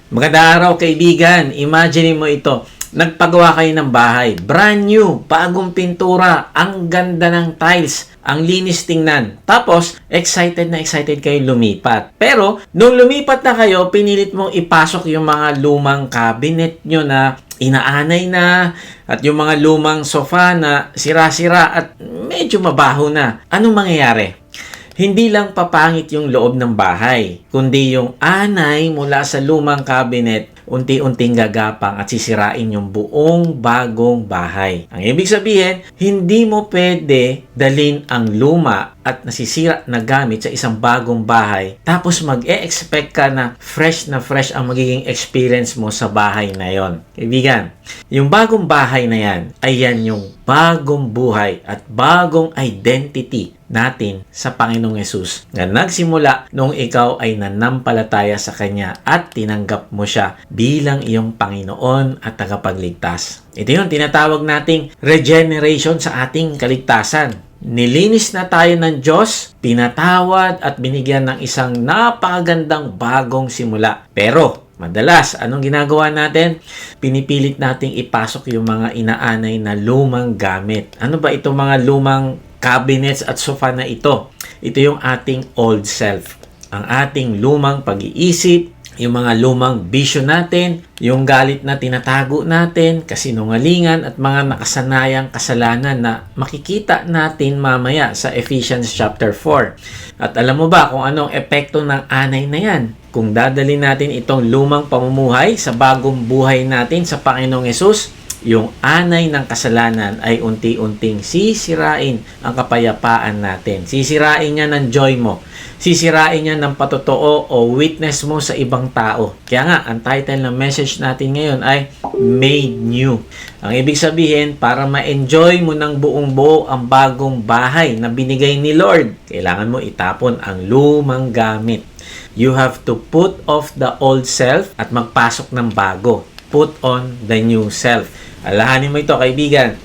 Magandang araw kaibigan, imagine mo ito. Nagpagawa kayo ng bahay, brand new, bagong pintura, ang ganda ng tiles, ang linis tingnan. Tapos, excited na excited kayo lumipat. Pero, nung lumipat na kayo, pinilit mong ipasok yung mga lumang cabinet nyo na inaanay na, at yung mga lumang sofa na sira-sira at medyo mabaho na. Anong mangyayari? Hindi lang papangit yung loob ng bahay, kundi yung anay mula sa lumang cabinet, unti-unting gagapang at sisirain yung buong bagong bahay. Ang ibig sabihin, hindi mo pwede dalhin ang luma at nasisira na gamit sa isang bagong bahay, tapos mag-e-expect ka na fresh ang magiging experience mo sa bahay na yon. Kaibigan, yung bagong bahay na yan, ay yan yung bagong buhay at bagong identity natin sa Panginoong Hesus na nagsimula nung ikaw ay nanampalataya sa Kanya at tinanggap mo siya bilang iyong Panginoon at tagapagligtas. Ito yung tinatawag nating regeneration sa ating kaligtasan. Nilinis na tayo ng Diyos, pinatawad at binigyan ng isang napakagandang bagong simula. Pero madalas, anong ginagawa natin? Pinipilit nating ipasok yung mga inaanay na lumang gamit. Ano ba itong mga lumang cabinets at sofa na ito? Ito yung ating old self. Ang ating lumang pag-iisip, yung mga lumang vision natin, yung galit na tinatago natin, kasinungalingan at mga nakasanayang kasalanan na makikita natin mamaya sa Ephesians chapter 4. At alam mo ba kung anong epekto ng anay na yan? Kung dadalhin natin itong lumang pamumuhay sa bagong buhay natin sa Panginoong Hesus, yung anay ng kasalanan ay unti-unting sisirain ang kapayapaan natin. Sisirain niya ng joy mo. Sisirain niya ng patotoo o witness mo sa ibang tao. Kaya nga, ang title ng message natin ngayon ay Made New. Ang ibig sabihin, para ma-enjoy mo ng buong buo ang bagong bahay na binigay ni Lord, kailangan mo itapon ang lumang gamit. You have to put off the old self at magpasok ng bago. Put on the new self. Alahanin mo ito, kaibigan.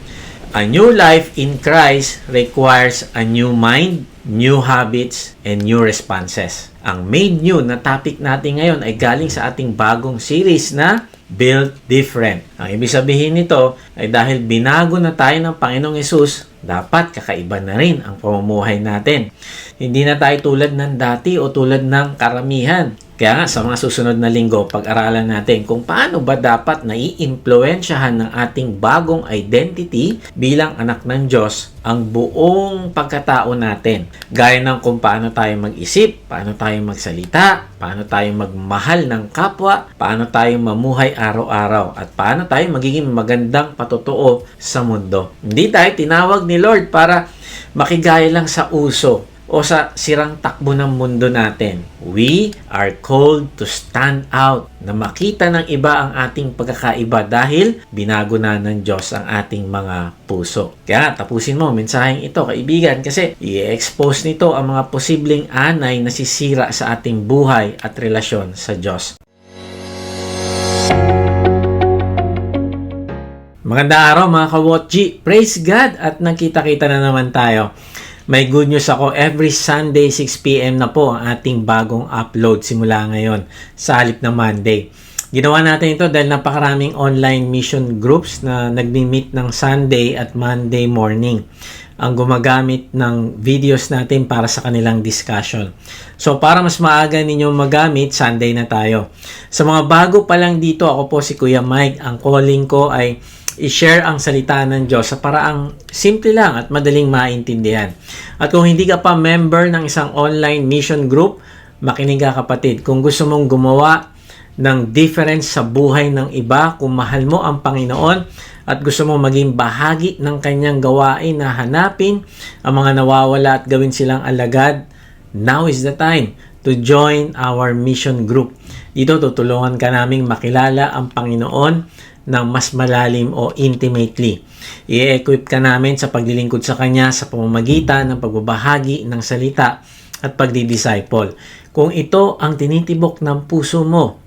A new life in Christ requires a new mind, new habits, and new responses. Ang made new na topic natin ngayon ay galing sa ating bagong series na Built Different. Ang ibig sabihin nito ay dahil binago na tayo ng Panginoong Hesus, dapat kakaiba na rin ang pamumuhay natin. Hindi na tayo tulad ng dati o tulad ng karamihan. Kaya nga sa mga susunod na linggo, pag-aralan natin kung paano ba dapat naiimpluwensyahan ng ating bagong identity bilang anak ng Diyos ang buong pagkatao natin. Gaya ng kung paano tayo mag-isip, paano tayo magsalita, paano tayo magmahal ng kapwa, paano tayo mamuhay araw-araw, at paano tayo magiging magandang patotoo sa mundo. Hindi tayo tinawag ni Lord para makigaya lang sa uso o sa sirang takbo ng mundo natin. We are called to stand out, na makita ng iba ang ating pagkakaiba dahil binago na ng Diyos ang ating mga puso. Kaya tapusin mo mensaheng ito, kaibigan, kasi i-expose nito ang mga posibleng anay na sisira sa ating buhay at relasyon sa Diyos. Magandang araw mga kawotji! Praise God! At nagkita-kita na naman tayo. May good news ako, every Sunday 6 PM na po ang ating bagong upload simula ngayon sa halip ng Monday. Ginawa natin ito dahil napakaraming online mission groups na nagmi-meet ng Sunday at Monday morning ang gumagamit ng videos natin para sa kanilang discussion. So para mas maaga ninyong magamit, Sunday na tayo. Sa mga bago pa lang dito, ako po si Kuya Mike. Ang calling ko ay i-share ang salita ng Diyos sa paraang simple lang at madaling maintindihan. At kung hindi ka pa member ng isang online mission group, makinig ka kapatid. Kung gusto mong gumawa ng difference sa buhay ng iba, kung mahal mo ang Panginoon at gusto mong maging bahagi ng kanyang gawain na hanapin ang mga nawawala at gawin silang alagad, now is the time to join our mission group. Dito tutulungan ka naming makilala ang Panginoon ng mas malalim o intimately. I-equip ka namin sa paglilingkod sa Kanya sa pamamagitan ng pagbabahagi ng salita at pagdidisciple. Kung ito ang tinitibok ng puso mo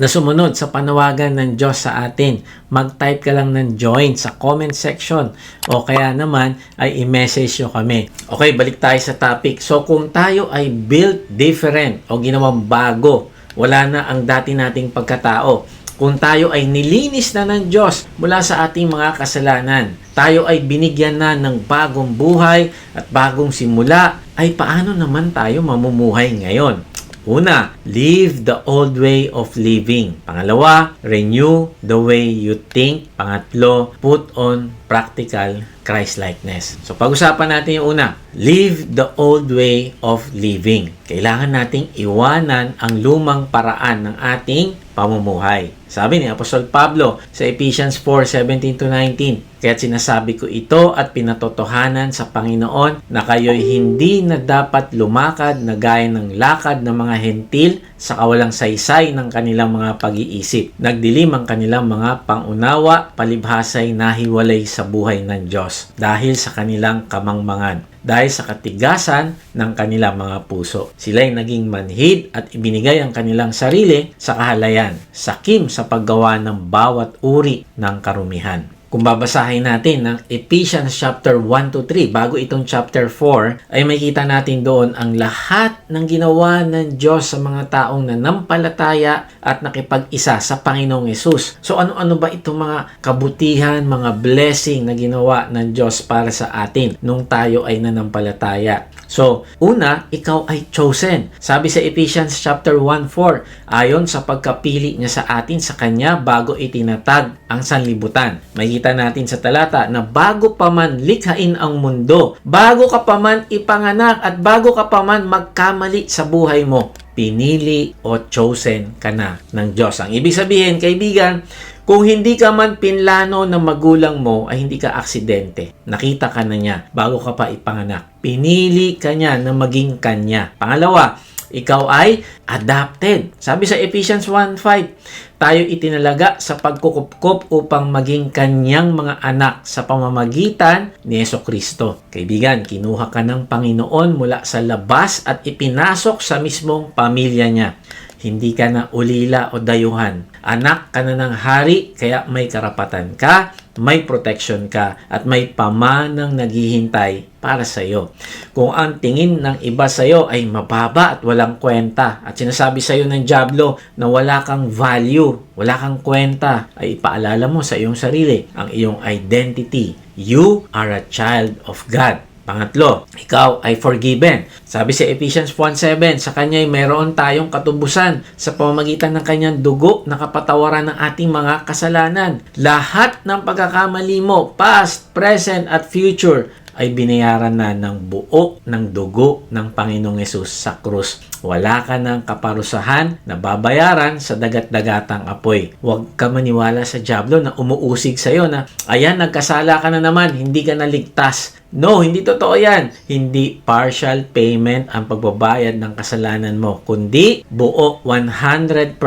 na sumunod sa panawagan ng Diyos sa atin, mag-type ka lang ng join sa comment section o kaya naman ay i-message nyo kami. Okay, balik tayo sa topic. So kung tayo ay built different o ginawang bago Wala na ang dati nating pagkatao. Kung tayo ay nilinis na ng Diyos mula sa ating mga kasalanan, tayo ay binigyan na ng bagong buhay at bagong simula, ay paano naman tayo mamumuhay ngayon? Una, leave the old way of living. Pangalawa, renew the way you think. Pangatlo, put on practical Christ-likeness. So, pag-usapan natin yung una. Leave the old way of living. Kailangan nating iwanan ang lumang paraan ng ating pamumuhay. Sabi ni Apostol Pablo sa Ephesians 4:17-19, kaya't sinasabi ko ito at pinatotohanan sa Panginoon na kayo'y hindi na dapat lumakad na gaya ng lakad ng mga hentil sa kawalang saysay ng kanilang mga pag-iisip. Nagdilim ang kanilang mga pangunawa, palibhasay nahiwalay sa buhay ng Diyos dahil sa kanilang kamangmangan, dahil sa katigasan ng kanilang mga puso. Sila'y naging manhid at ibinigay ang kanilang sarili sa kahalayan, sakim sa paggawa ng bawat uri ng karumihan. Kung babasahin natin ng Ephesians chapter 1-3, bago itong chapter 4, ay makita natin doon ang lahat ng ginawa ng Diyos sa mga taong nanampalataya at nakipag-isa sa Panginoong Hesus. So ano-ano ba itong mga kabutihan, mga blessing na ginawa ng Diyos para sa atin nung tayo ay nanampalataya? So, una, ikaw ay chosen. Sabi sa Ephesians chapter 1:4, ayon sa pagkapili niya sa atin sa Kanya bago itinatag ang sanlibutan. Makikita natin sa talata na bago pa man likhain ang mundo, bago ka pa man ipanganak at bago ka pa man magkamali sa buhay mo, pinili o chosen ka na ng Diyos. Ang ibig sabihin, kaibigan, kung hindi ka man pinlano ng magulang mo, ay hindi ka aksidente. Nakita ka na niya bago ka pa ipanganak. Pinili ka niya na maging kanya. Pangalawa, ikaw ay adopted. Sabi sa Ephesians 1:5, tayo itinalaga sa pagkukupkop upang maging kanyang mga anak sa pamamagitan ni Jesucristo. Kaibigan, kinuha ka ng Panginoon mula sa labas at ipinasok sa mismong pamilya niya. Hindi ka na ulila o dayuhan. Anak ka na ng hari, kaya may karapatan ka, may protection ka, at may pamanang naghihintay para sa iyo. Kung ang tingin ng iba sa iyo ay mababa at walang kwenta, at sinasabi sa iyo ng dyablo na wala kang value, wala kang kwenta, ay ipaalala mo sa iyong sarili ang iyong identity. You are a child of God. Pangatlo, ikaw ay forgiven. Sabi sa Ephesians 1:7, sa Kanya ay mayroon tayong katubusan sa pamamagitan ng Kanyang dugo na kapatawaran ng ating mga kasalanan. Lahat ng pagkakamali mo, past, present, at future, ay binayaran na ng buo ng dugo ng Panginoong Hesus sa krus. Wala ka ng kaparusahan na babayaran sa dagat-dagatang apoy. Huwag ka maniwala sa dyablo na umuusig sa iyo na, ayan, nagkasala ka na naman, hindi ka naligtas. No, hindi totoo yan. Hindi partial payment ang pagbabayad ng kasalanan mo, kundi buo 100%.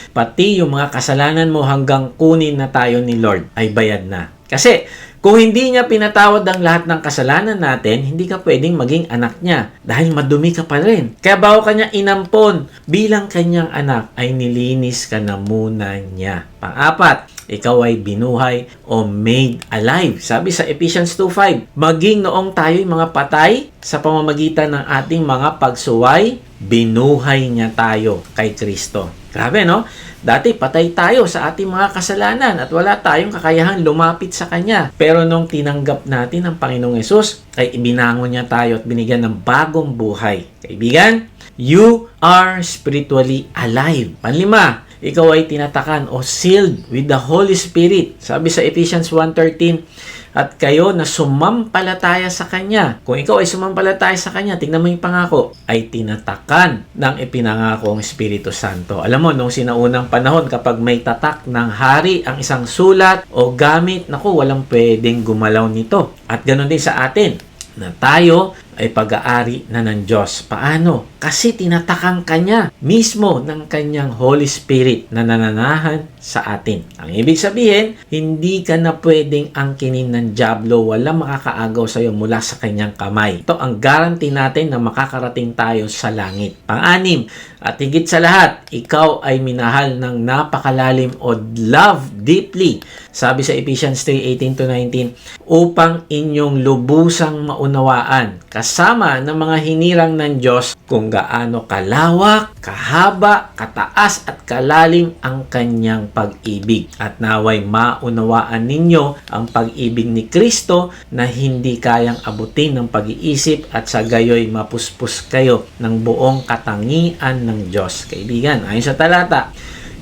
Pati yung mga kasalanan mo hanggang kunin na tayo ni Lord ay bayad na. Kasi kung hindi niya pinatawad ang lahat ng kasalanan natin, hindi ka pwedeng maging anak niya dahil madumi ka pa rin. Kaya bago ka niya inampon bilang kanyang anak, ay nilinis ka na muna niya. Pang-apat, ikaw ay binuhay o made alive. Sabi sa Ephesians 2:5, maging noong tayo'y mga patay sa pamamagitan ng ating mga pagsuway, binuhay niya tayo kay Kristo. Grabe, no? Dati patay tayo sa ating mga kasalanan at wala tayong kakayahang lumapit sa Kanya. Pero nung tinanggap natin ang Panginoong Hesus, ay ibinangon niya tayo at binigyan ng bagong buhay. Kaibigan, you are spiritually alive. Panlima, ikaw ay tinatakan o sealed with the Holy Spirit. Sabi sa Ephesians 1:13, at kayo na sumampalataya sa Kanya. Kung ikaw ay sumampalataya sa Kanya, tingnan mo yung pangako, ay tinatakan ng ipinangakong Espiritu Santo. Alam mo, nung sinaunang panahon, kapag may tatak ng hari ang isang sulat o gamit, naku, walang pwedeng gumalaw nito. At ganoon din sa atin, na tayo ay pag-aari na ng Diyos. Paano? Kasi tinatakang Kanya mismo ng Kanyang Holy Spirit na nananahan sa atin. Ang ibig sabihin, hindi ka na pwedeng angkinin ng dyablo, walang makakaagaw sa iyo mula sa Kanyang kamay. Ito ang guarantee natin na makakarating tayo sa langit. Pang-anim, at higit sa lahat, ikaw ay minahal ng napakalalim o love deeply. Sabi sa Ephesians 3:18-19, upang inyong lubusang maunawaan, kasama ng mga hinirang ng Diyos kung gaano kalawak, kahaba, kataas at kalalim ang kanyang pag-ibig. At naway maunawaan ninyo ang pag-ibig ni Kristo na hindi kayang abutin ng pag-iisip at sa gayoy mapuspos kayo ng buong katangian ng Diyos. Kaibigan, ayon sa talata,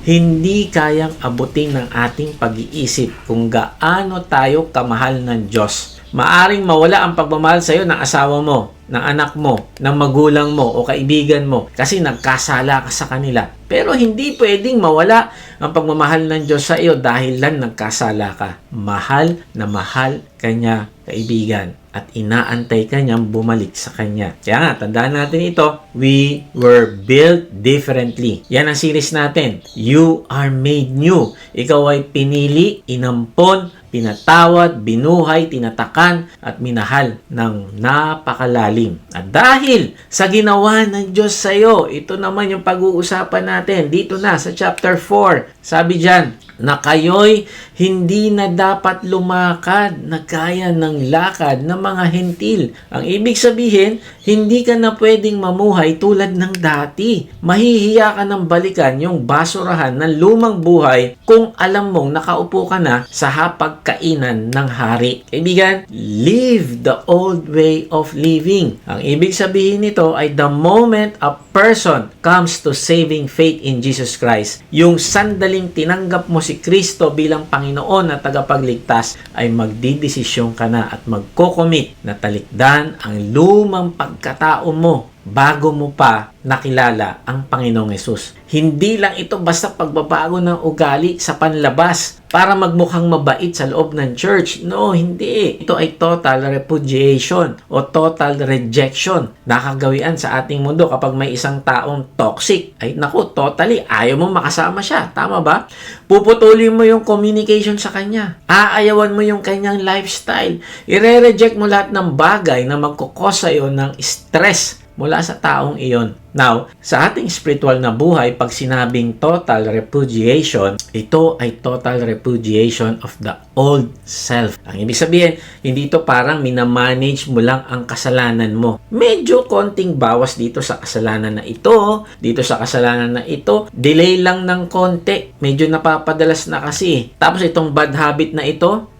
hindi kayang abutin ng ating pag-iisip kung gaano tayo kamahal ng Diyos. Maaring mawala ang pagmamahal sa iyo ng asawa mo, ng anak mo, ng magulang mo o kaibigan mo kasi nagkasala ka sa kanila. Pero hindi pwedeng mawala ang pagmamahal ng Diyos sa iyo dahil lang nagkasala ka. Mahal na mahal kanya, kaibigan, at inaantay ka niyang bumalik sa kanya. Kaya nga, tandaan natin ito, we were built differently. Yan ang series natin. You are made new. Ikaw ay pinili, inampon, pinatawad, binuhay, tinatakan, at minahal ng napakalalim. At dahil sa ginawa ng Diyos sa iyo, ito naman yung pag-uusapan natin. Dito na sa chapter 4. Sabi dyan, na kayo'y hindi na dapat lumakad na gaya ng lakad ng mga hentil. Ang ibig sabihin, hindi ka na pwedeng mamuhay tulad ng dati. Mahihiya ka ng balikan yung basurahan ng lumang buhay kung alam mong nakaupo ka na sa hapagkainan ng hari. Kaibigan, live the old way of living. Ang ibig sabihin nito ay the moment a person comes to saving faith in Jesus Christ, yung sandaling tinanggap mo si Kristo bilang Panginoon at tagapagligtas, ay magdidesisyon ka na at magko-commit na talikdan ang lumang pagkatao mo bago mo pa nakilala ang Panginoong Hesus. Hindi lang ito basta pagbabago ng ugali sa panlabas para magmukhang mabait sa loob ng church. No, hindi. Ito ay total repudiation o total rejection na kagawian sa ating mundo kapag may isang taong toxic. Ay naku, totally ayaw mo makasama siya. Tama ba? Puputulin mo yung communication sa kanya. Aayawan mo yung kanyang lifestyle. Ire-reject mo lahat ng bagay na magkukos sa'yo ng stress mula sa taong iyon. Now, sa ating spiritual na buhay, pag sinabing total repudiation, ito ay total repudiation of the old self. Ang ibig sabihin, hindi ito parang minamanage mo lang ang kasalanan mo. Medyo konting bawas dito sa kasalanan na ito, dito sa kasalanan na ito, delay lang ng konti. Medyo napapadalas na kasi. Tapos itong bad habit na ito,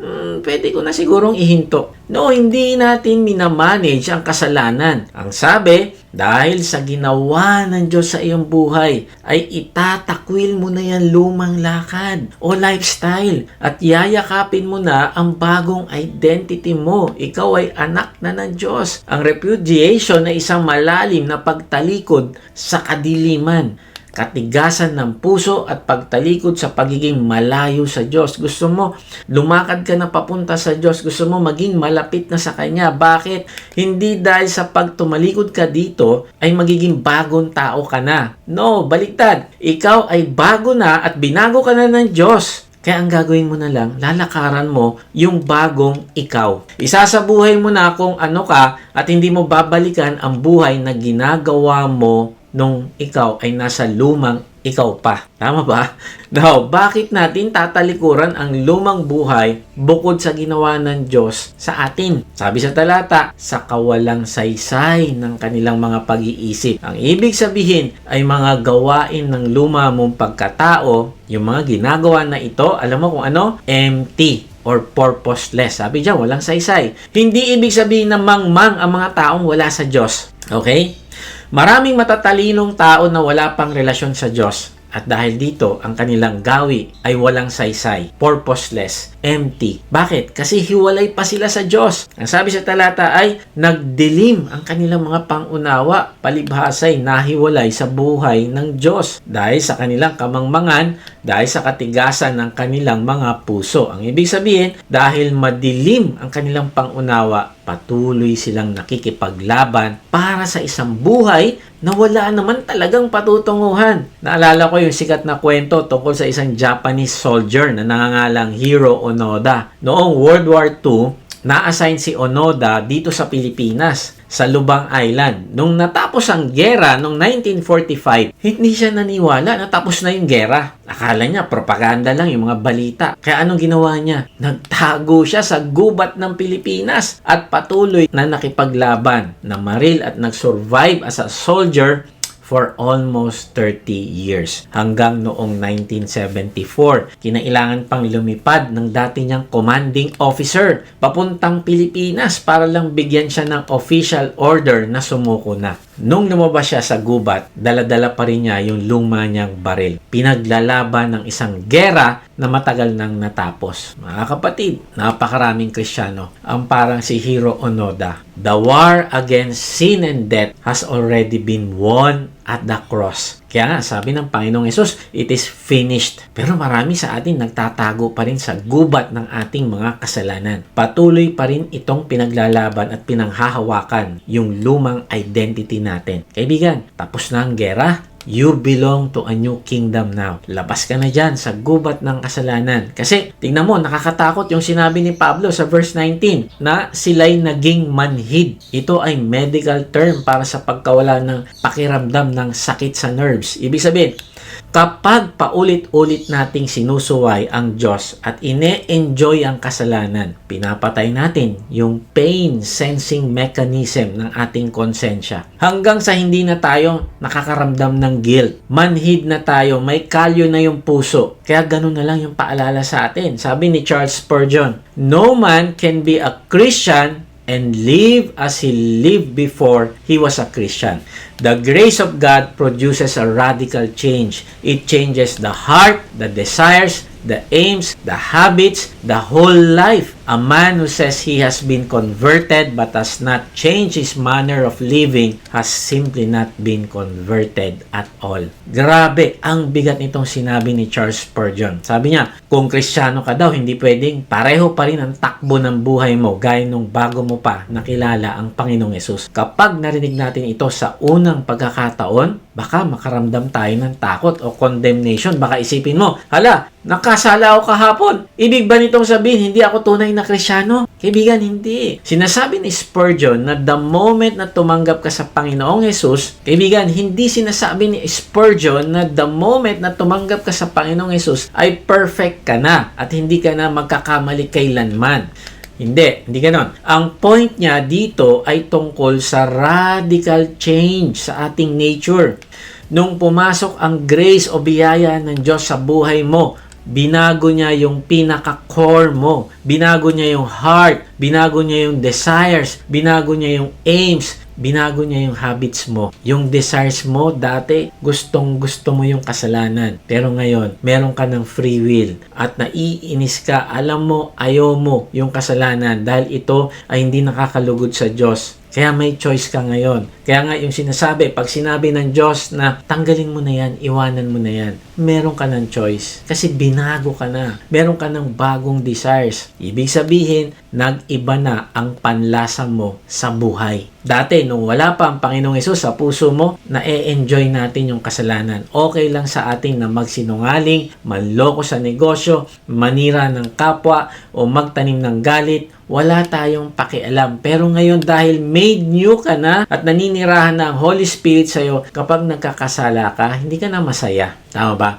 pwede ko na sigurong ihinto. No, hindi natin minamanage ang kasalanan. Ang sabi, dahil sa ginawa ng Diyos sa iyong buhay, ay itatakwil mo na yan lumang lakad o lifestyle at yayakapin mo na ang bagong identity mo. Ikaw ay anak na ng Diyos. Ang repudiation ay isang malalim na pagtalikod sa kadiliman, katigasan ng puso at pagtalikod sa pagiging malayo sa Diyos. Gusto mo lumakad ka na papunta sa Diyos. Gusto mo maging malapit na sa Kanya. Bakit? Hindi dahil sa pagtumalikod ka dito ay magiging bagong tao ka na. No, baliktad. Ikaw ay bago na at binago ka na ng Diyos. Kaya ang gagawin mo na lang, lalakaran mo yung bagong ikaw. Isasabuhay mo na kung ano ka at hindi mo babalikan ang buhay na ginagawa mo nung ikaw ay nasa lumang ikaw pa. Tama ba? Now, bakit natin tatalikuran ang lumang buhay bukod sa ginawa ng Diyos sa atin? Sabi sa talata, sa kawalang saysay ng kanilang mga pag-iisip. Ang ibig sabihin ay mga gawain ng luma mong pagkatao, yung mga ginagawa na ito, alam mo kung ano? Empty or purposeless. Sabi diyan, walang saysay. Hindi ibig sabihin na mangmang ang mga taong wala sa Diyos. Okay? Maraming matatalinong tao na wala pang relasyon sa Diyos at dahil dito ang kanilang gawi ay walang saysay, purposeless, empty. Bakit? Kasi hiwalay pa sila sa Diyos. Ang sabi sa talata ay nagdilim ang kanilang mga pangunawa, palibhasay nahiwalay sa buhay ng Diyos dahil sa kanilang kamangmangan, dahil sa katigasan ng kanilang mga puso. Ang ibig sabihin, dahil madilim ang kanilang pangunawa, patuloy silang nakikipaglaban para sa isang buhay na wala naman talagang patutunguhan. Naalala ko yung sikat na kwento tungkol sa isang Japanese soldier na nangangalang Hiro Onoda. Noong World War II, na-assign si Onoda dito sa Pilipinas, sa Lubang Island. Nung natapos ang gera noong 1945, hindi siya naniwala na tapos na yung gera. Akala niya propaganda lang yung mga balita. Kaya anong ginawa niya? Nagtago siya sa gubat ng Pilipinas at patuloy na nakipaglaban, namaril at nag-survive as a soldier for almost 30 years. Hanggang noong 1974, kinailangan pang lumipad ng dati niyang commanding officer papuntang Pilipinas para lang bigyan siya ng official order na sumuko na. Nung lumabas siya sa gubat, dala-dala pa rin niya yung luma niyang baril. Pinaglalaban ng isang gera na matagal nang natapos. Mga kapatid, napakaraming Kristiyano ang parang si Hiro Onoda. The war against sin and death has already been won at the cross. Kaya nga, sabi ng Panginoong Hesus, it is finished. Pero marami sa atin nagtatago pa rin sa gubat ng ating mga kasalanan. Patuloy pa rin itong pinaglalaban at pinanghahawakan yung lumang identity natin. Kaibigan, tapos na ang gera. You belong to a new kingdom now. Labas ka na dyan sa gubat ng kasalanan. Kasi, tingnan mo, nakakatakot yung sinabi ni Pablo sa verse 19 na sila'y naging manhid. Ito ay medical term para sa pagkawala ng pakiramdam ng sakit sa nerves. Ibig sabihin, kapag paulit-ulit nating sinusuway ang Diyos at ine-enjoy ang kasalanan, pinapatay natin yung pain sensing mechanism ng ating konsensya. Hanggang sa hindi na tayo nakakaramdam ng guilt. Manhid na tayo, may kalyo na yung puso. Kaya ganun na lang yung paalala sa atin. Sabi ni Charles Spurgeon, "No man can be a Christian and live as he lived before he was a Christian. The grace of God produces a radical change. It changes the heart, the desires, the aims, the habits, the whole life. A man who says he has been converted but has not changed his manner of living has simply not been converted at all." Grabe, ang bigat nitong sinabi ni Charles Spurgeon. Sabi niya, kung Kristiyano ka daw, hindi pwedeng pareho pa rin ang takbo ng buhay mo gaya nung bago mo pa nakilala ang Panginoong Hesus. Kapag narinig natin ito sa unang pagkakataon, baka makaramdam tayo ng takot o condemnation. Baka isipin mo, hala, nakasala ako kahapon. Ibig ba nitong sabihin, hindi ako tunay na Kristiyano? Kaibigan, hindi. Sinasabi ni Spurgeon na the moment na tumanggap ka sa Panginoong Hesus, kaibigan, hindi sinasabi ni Spurgeon na the moment na tumanggap ka sa Panginoong Hesus ay perfect ka na at hindi ka na magkakamali kailanman. Hindi ganon. Ang point niya dito ay tungkol sa radical change sa ating nature. Nung pumasok ang grace o biyaya ng Diyos sa buhay mo, binago niya yung pinaka-core mo. Binago niya yung heart. Binago niya yung desires. Binago niya yung aims. Binago niya yung habits mo. Yung desires mo, dati, gustong-gusto mo yung kasalanan. Pero ngayon, meron ka ng free will. At naiinis ka, alam mo, ayaw mo yung kasalanan. Dahil ito ay hindi nakakalugod sa Diyos. Kaya may choice ka ngayon. Kaya nga yung sinasabi, pag sinabi ng Diyos na tanggalin mo na yan, iwanan mo na yan, meron ka ng choice. Kasi binago ka na. Meron ka ng bagong desires. Ibig sabihin, nag-iba na ang panlasa mo sa buhay. Dati, nung wala pa ang Panginoong Hesus sa puso mo, na-enjoy natin yung kasalanan. Okay lang sa atin na magsinungaling, manloko sa negosyo, manira ng kapwa, o magtanim ng galit. Wala tayong pakialam. Pero ngayon, dahil made new ka na at naninirahan na ang Holy Spirit sa'yo, kapag nagkakasala ka, hindi ka na masaya. Tama ba?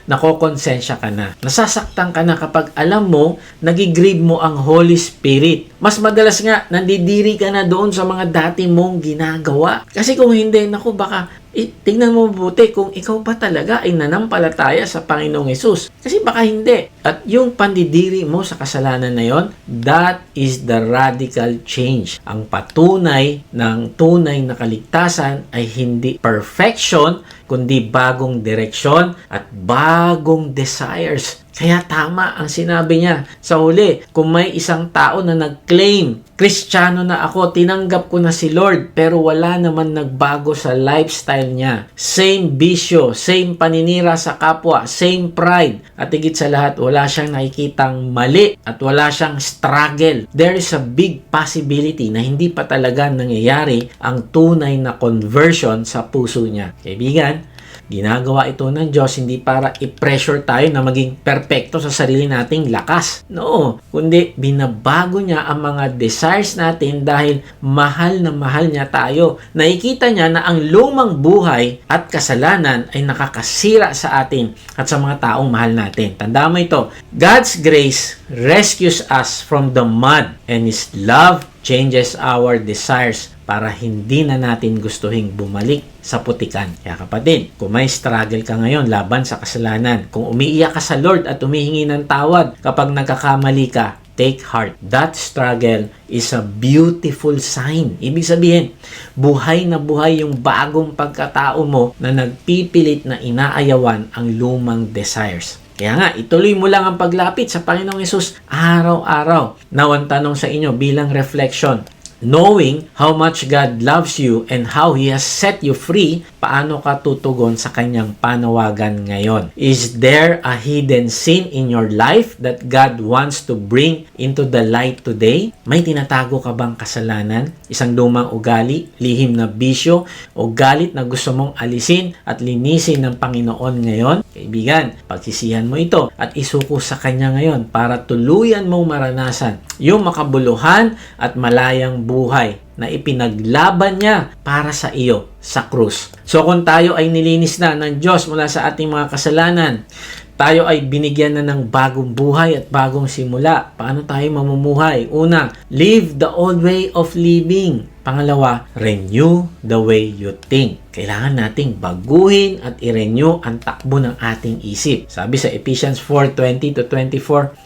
Nakokonsensya ka na. Nasasaktan ka na kapag alam mo, nagigrieve mo ang Holy Spirit. Mas madalas nga, nandidiri ka na doon sa mga dati mong ginagawa. Kasi kung hindi, naku, baka tingnan mo mabuti kung ikaw pa talaga ay nanampalataya sa Panginoong Hesus. Kasi baka hindi. At yung pandidiri mo sa kasalanan na yon, that is the radical change. Ang patunay ng tunay na kaligtasan ay hindi perfection, kundi bagong direksyon at bagong desires. Kaya tama ang sinabi niya sa huli. Kung may isang tao na nag-claim, Kristiyano na ako, tinanggap ko na si Lord, pero wala naman nagbago sa lifestyle niya. Same bisyo, same paninira sa kapwa, same pride. At higit sa lahat, wala siyang nakikitang mali at wala siyang struggle. There is a big possibility na hindi pa talaga nangyayari ang tunay na conversion sa puso niya. Kaibigan, Ginagawa ito ng Diyos hindi para i-pressure tayo na maging perpekto sa sarili nating lakas. No, kundi binabago niya ang mga desires natin dahil mahal na mahal niya tayo. Nakikita niya na ang lumang buhay at kasalanan ay nakakasira sa atin at sa mga taong mahal natin. Tandaan mo ito, God's grace rescues us from the mud and His love changes our desires para hindi na natin gustuhin bumalik sa putikan. Kaya kapatid, kung may struggle ka ngayon laban sa kasalanan, kung umiiyak ka sa Lord at humihingi ng tawad kapag nagkakamali ka, take heart. That struggle is a beautiful sign. Ibig sabihin, buhay na buhay yung bagong pagkatao mo na nagpipilit na inaayawan ang lumang desires. Kaya nga, ituloy mo lang ang paglapit sa Panginoong Hesus araw-araw. Now, ang tanong sa inyo bilang reflection, knowing how much God loves you and how He has set you free, paano ka tutugon sa Kanyang panawagan ngayon? Is there a hidden sin in your life that God wants to bring into the light today? May tinatago ka bang kasalanan? Isang lumang ugali, lihim na bisyo, o galit na gusto mong alisin at linisin ng Panginoon ngayon? Kaibigan, pagsisihan mo ito at isuko sa Kanya ngayon para tuluyan mong maranasan yung makabuluhan at malayang buhay na ipinaglaban niya para sa iyo sa krus. So kung tayo ay nilinis na ng Diyos mula sa ating mga kasalanan, tayo ay binigyan na ng bagong buhay at bagong simula. Paano tayo mamumuhay? Una, live the old way of living. Pangalawa, renew the way you think. Kailangan nating baguhin at i-renew ang takbo ng ating isip. Sabi sa Ephesians 4:20-24,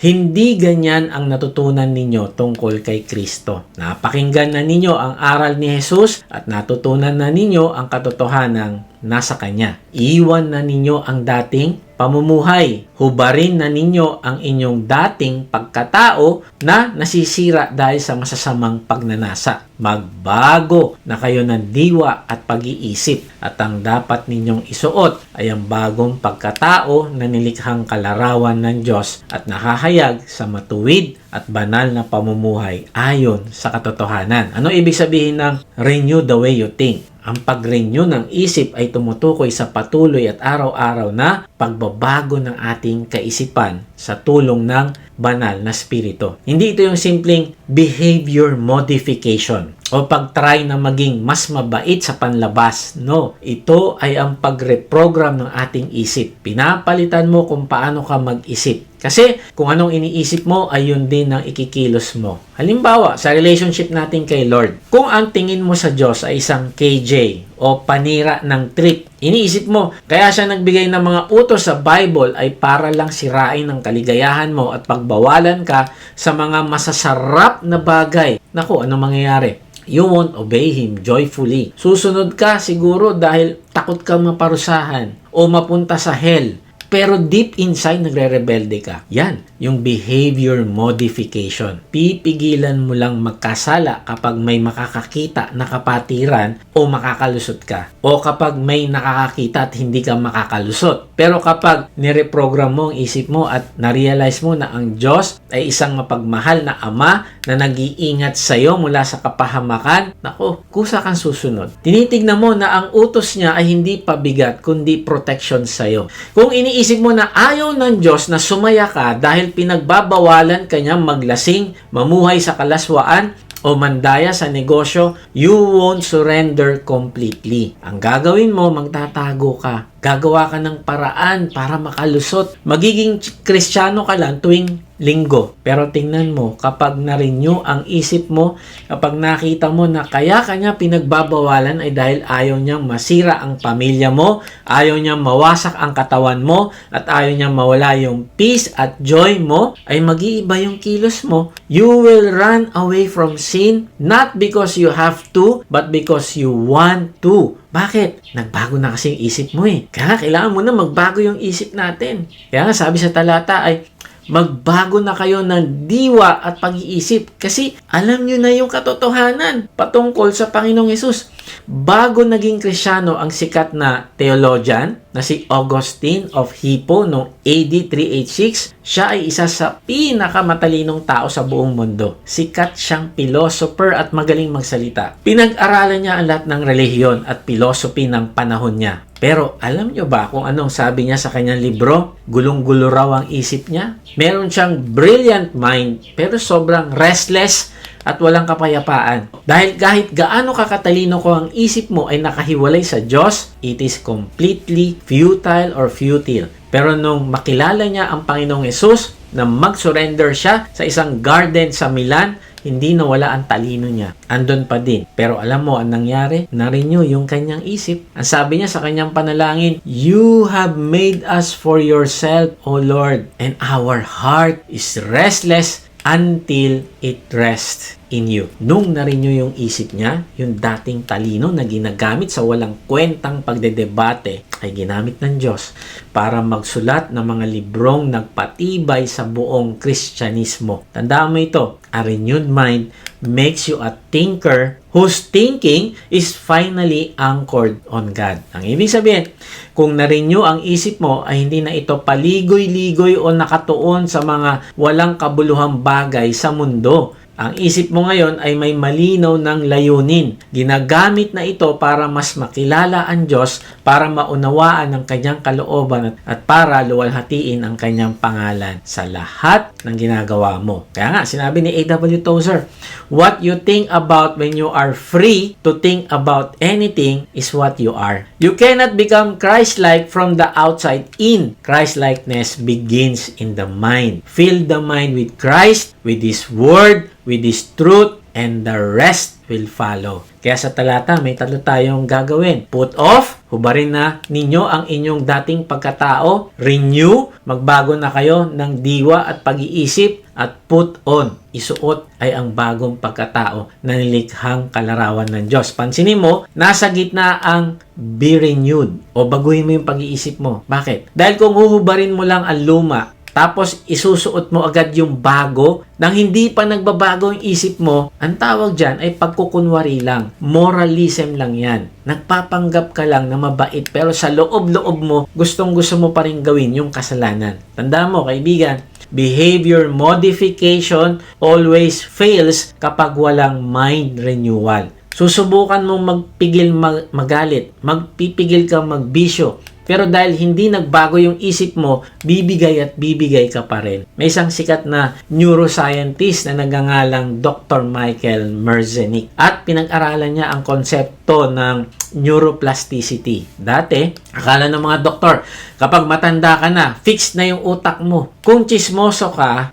hindi ganyan ang natutunan ninyo tungkol kay Kristo. Napakinggan na ninyo ang aral ni Jesus at natutunan na ninyo ang katotohanang nasa Kanya. Iwan na ninyo ang dating pamumuhay. Hubarin na ninyo ang inyong dating pagkatao na nasisira dahil sa masasamang pagnanasa. Magbago na kayo ng diwa at pag-iisip at ang dapat ninyong isuot ay ang bagong pagkatao na nilikhang kalarawan ng Diyos at nakahayag sa matuwid at banal na pamumuhay ayon sa katotohanan. Ano ibig sabihin ng renew the way you think? Ang pag-renew ng isip ay tumutukoy sa patuloy at araw-araw na pagbabago ng ating kaisipan sa tulong ng banal na spirito. Hindi ito yung simpleng behavior modification o pag-try na maging mas mabait sa panlabas. No, ito ay ang pag-reprogram ng ating isip. Pinapalitan mo kung paano ka mag-isip. Kasi kung anong iniisip mo ay yun din ang ikikilos mo. Halimbawa, sa relationship natin kay Lord, kung ang tingin mo sa Diyos ay isang KJ o panira ng trip, iniisip mo, kaya siya nagbigay ng mga utos sa Bible ay para lang sirain ang kaligayahan mo at pagbawalan ka sa mga masasarap na bagay. Naku, anong mangyayari? You won't obey Him joyfully. Susunod ka siguro dahil takot kang maparusahan o mapunta sa hell. Pero deep inside, nagre-rebelde ka. Yan, yung behavior modification. Pipigilan mo lang magkasala kapag may makakakita na kapatiran o makakalusot ka. O kapag may nakakakita at hindi ka makakalusot. Pero kapag nireprogram mo ang isip mo at na-realize mo na ang Diyos ay isang mapagmahal na Ama na nag-iingat sa iyo mula sa kapahamakan, nako, kusa kang susunod. Tinitignan mo na ang utos niya ay hindi pabigat kundi protection sa iyo. Kung iniisip mo na ayaw ng Diyos na sumaya ka dahil pinagbabawalan kanyang maglasing, mamuhay sa kalaswaan, o mandaya sa negosyo, you won't surrender completely. Ang gagawin mo, magtatago ka. Gagawa ka ng paraan para makalusot. Magiging Kristiyano ka lang tuwing linggo. Pero tingnan mo, kapag na-renew ang isip mo, kapag nakita mo na kaya kanya pinagbabawalan ay dahil ayaw niyang masira ang pamilya mo, ayaw niyang mawasak ang katawan mo, at ayaw niyang mawala yung peace at joy mo, ay mag-iiba yung kilos mo. You will run away from sin, not because you have to, but because you want to. Bakit? Nagbago na kasi yung isip mo eh. Kaya kailangan mo na magbago yung isip natin. Kaya nga sabi sa talata ay, magbago na kayo ng diwa at pag-iisip kasi alam nyo na yung katotohanan patungkol sa Panginoong Hesus. Bago naging Kristyano ang sikat na theologian na si Augustine of Hippo noong AD 386, siya ay isa sa pinakamatalinong tao sa buong mundo. Sikat siyang philosopher at magaling magsalita. Pinag-aralan niya ang lahat ng relihiyon at philosophy ng panahon niya. Pero alam nyo ba kung anong sabi niya sa kanyang libro? Gulong-gulo raw ang isip niya. Meron siyang brilliant mind pero sobrang restless at walang kapayapaan. Dahil kahit gaano kakatalino ko ang isip mo ay nakahiwalay sa Diyos, it is completely futile or futile. Pero nung makilala niya ang Panginoong Hesus, na mag-surrender siya sa isang garden sa Milan, hindi nawala ang talino niya. Andun pa din. Pero alam mo, ang nangyari, na-renew yung kanyang isip. Ang sabi niya sa kanyang panalangin, "You have made us for yourself, O Lord, and our heart is restless until it rests in you." Nung na-renew yung isip niya, yung dating talino na ginagamit sa walang kwentang pagdedebate ay ginamit ng Diyos para magsulat ng mga librong nagpatibay sa buong Kristyanismo. Tandaan mo ito, a renewed mind makes you a thinker whose thinking is finally anchored on God. Ang ibig sabihin, kung na-renew ang isip mo ay hindi na ito paligoy-ligoy o nakatuon sa mga walang kabuluhang bagay sa mundo. Ang isip mo ngayon ay may malinaw ng layunin. Ginagamit na ito para mas makilala ang Diyos, para maunawaan ang kanyang kalooban at para luwalhatiin ang kanyang pangalan sa lahat ng ginagawa mo. Kaya nga, sinabi ni A.W. Tozer, "What you think about when you are free to think about anything is what you are." You cannot become Christ-like from the outside in. Christ-likeness begins in the mind. Fill the mind with Christ, with His Word, with His truth, and the rest will follow. Kaya sa talata, may tatlo tayong gagawin. Put off, hubarin na ninyo ang inyong dating pagkatao. Renew, magbago na kayo ng diwa at pag-iisip. At put on, isuot ay ang bagong pagkatao na nilikhang kalarawan ng Diyos. Pansinin mo, nasa gitna ang be renewed o baguhin mo yung pag-iisip mo. Bakit? Dahil kung huhubarin mo lang ang luma, tapos isusuot mo agad yung bago nang hindi pa nagbabago yung isip mo, ang tawag dyan ay pagkukunwari lang. Moralism lang yan. Nagpapanggap ka lang na mabait pero sa loob-loob mo, gustong-gusto mo pa rin gawin yung kasalanan. Tandaan mo, kaibigan, behavior modification always fails kapag walang mind renewal. Susubukan mong magpigil magalit, magpipigil ka magbisyo. Pero dahil hindi nagbago yung isip mo, bibigay at bibigay ka pa rin. May isang sikat na neuroscientist na nagngangalang Dr. Michael Merzenich. At pinag-aralan niya ang konsepto ng neuroplasticity. Dati, akala ng mga doktor, kapag matanda ka na, fixed na yung utak mo. Kung chismoso ka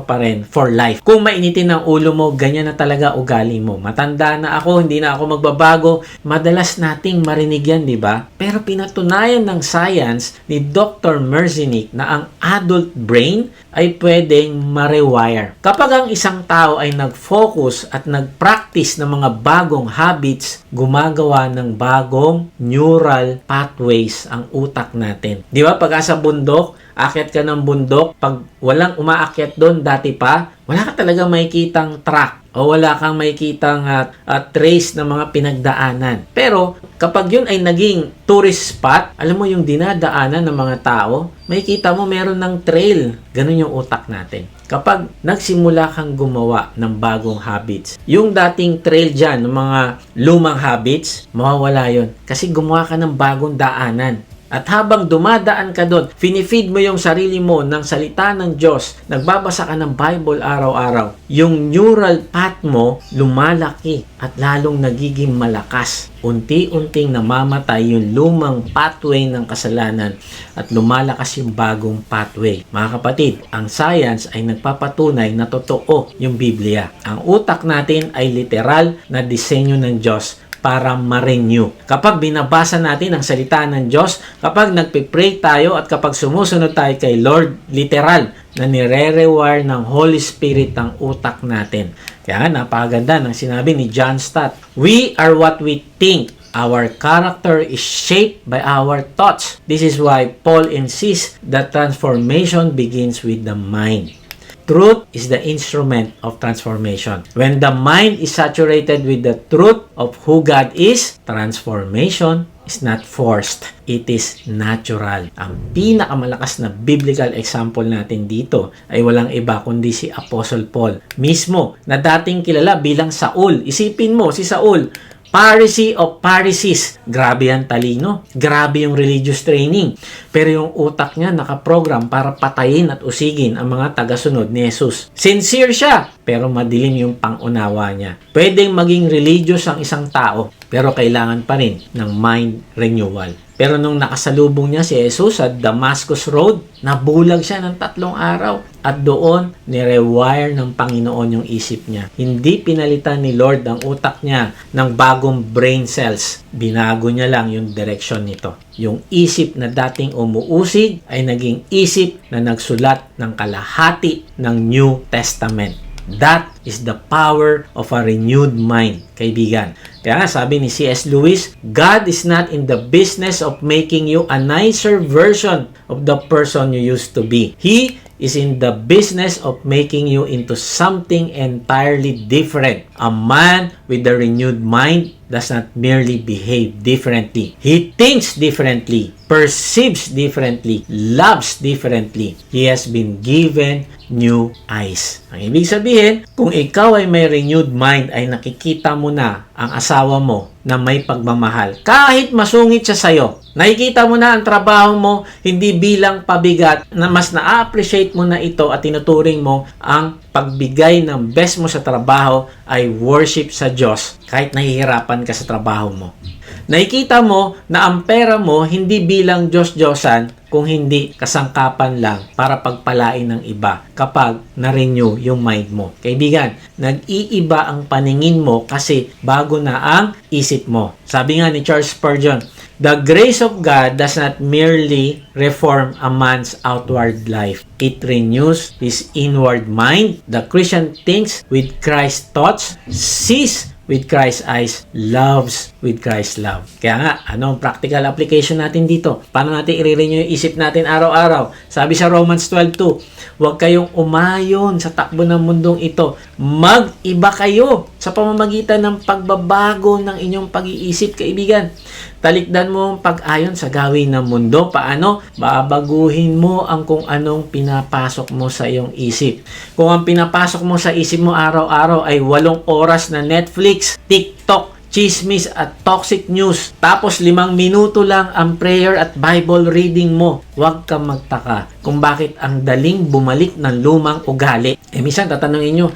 pa rin for life. Kung mainitin ang ulo mo, ganyan na talaga ugali mo. Matanda na ako, hindi na ako magbabago. Madalas nating marinig yan, di ba? Pero pinatunayan ng science ni Dr. Merzenich na ang adult brain ay pwedeng ma-rewire. Kapag ang isang tao ay nag-focus at nag-practice ng mga bagong habits, gumagawa ng bagong neural pathways ang utak natin. Di ba? Pag sa bundok, akyat ka ng bundok, pag walang umaakyat doon dati pa, wala ka talaga makikitang track o wala kang makikitang trace ng mga pinagdaanan. Pero kapag yun ay naging tourist spot, alam mo yung dinadaanan ng mga tao, makikita mo meron ng trail. Ganun yung utak natin. Kapag nagsimula kang gumawa ng bagong habits, yung dating trail dyan, ng mga lumang habits, mawawala yun. Kasi gumawa ka ng bagong daanan. At habang dumadaan ka doon, finifeed mo yung sarili mo ng salita ng Diyos, nagbabasa ka ng Bible araw-araw, yung neural path mo lumalaki at lalong nagiging malakas. Unti-unting namamatay yung lumang pathway ng kasalanan at lumalakas yung bagong pathway. Mga kapatid, ang science ay nagpapatunay na totoo yung Biblia. Ang utak natin ay literal na disenyo ng Diyos para ma-renew. Kapag binabasa natin ang salita ng Diyos, kapag nagpipray tayo at kapag sumusunod tayo kay Lord, literal na nire-rewire ng Holy Spirit ang utak natin. Kaya napakaganda ng sinabi ni John Stott, "We are what we think. Our character is shaped by our thoughts. This is why Paul insists that transformation begins with the mind." truth is the instrument of transformation. When the mind is saturated with the truth of who God is, transformation is not forced. It is natural. Ang pinakamalakas na biblical example natin dito ay walang iba kundi si Apostle Paul mismo, na dating kilala bilang Saul. Isipin mo, si Saul, Pharisee of Pharisees. Grabe ang talino. Grabe yung religious training. Pero yung utak niya nakaprogram para patayin at usigin ang mga tagasunod ni Jesus. Sincere siya, pero madilim yung pangunawa niya. Pwedeng maging religious ang isang tao, pero kailangan pa rin ng mind renewal. Pero nung nakasalubong niya si Jesus sa Damascus Road, nabulag siya ng 3 araw. At doon, nirewire ng Panginoon yung isip niya. Hindi pinalitan ni Lord ang utak niya ng bagong brain cells. Binago niya lang yung direction nito. Yung isip na dating umuusig ay naging isip na nagsulat ng kalahati ng New Testament. That is the power of a renewed mind, kaibigan. Kaya nga sabi ni C.S. Lewis, God is not in the business of making you a nicer version of the person you used to be. He is in the business of making you into something entirely different. A man with a renewed mind does not merely behave differently. He thinks differently, perceives differently, loves differently. He has been given new eyes. Ang ibig sabihin, kung ikaw ay may renewed mind, ay nakikita mo na ang asawa mo na may pagmamahal. Kahit masungit siya sa'yo, nakikita mo na ang trabaho mo hindi bilang pabigat, na mas na-appreciate mo na ito at tinuturing mo ang pagbigay ng best mo sa trabaho ay worship sa Diyos kahit nahihirapan ka sa trabaho mo. Nakikita mo na ang pera mo hindi bilang Diyos-Diyosan kung hindi kasangkapan lang para pagpalain ng iba kapag na-renew yung mind mo. Kaibigan, nag-iiba ang paningin mo kasi bago na ang isip mo. Sabi nga ni Charles Spurgeon, the grace of God does not merely reform a man's outward life. It renews his inward mind. The Christian thinks with Christ's thoughts, sees with Christ's eyes, loves with Christ's love. Kaya nga, anong practical application natin dito? Paano natin i-renew yung isip natin araw-araw? Sabi sa Romans 12:2, huwag kayong umayon sa takbo ng mundong ito. Mag-iba kayo sa pamamagitan ng pagbabago ng inyong pag-iisip, kaibigan. Talikdan mo ang pag-ayon sa gawin ng mundo. Paano? Babaguhin mo ang kung anong pinapasok mo sa iyong isip. Kung ang pinapasok mo sa isip mo araw-araw ay 8 oras na Netflix, TikTok, chismis at toxic news, tapos 5 minuto lang ang prayer at Bible reading mo, huwag kang magtaka kung bakit ang daling bumalik ng lumang ugali. Minsan tatanungin nyo,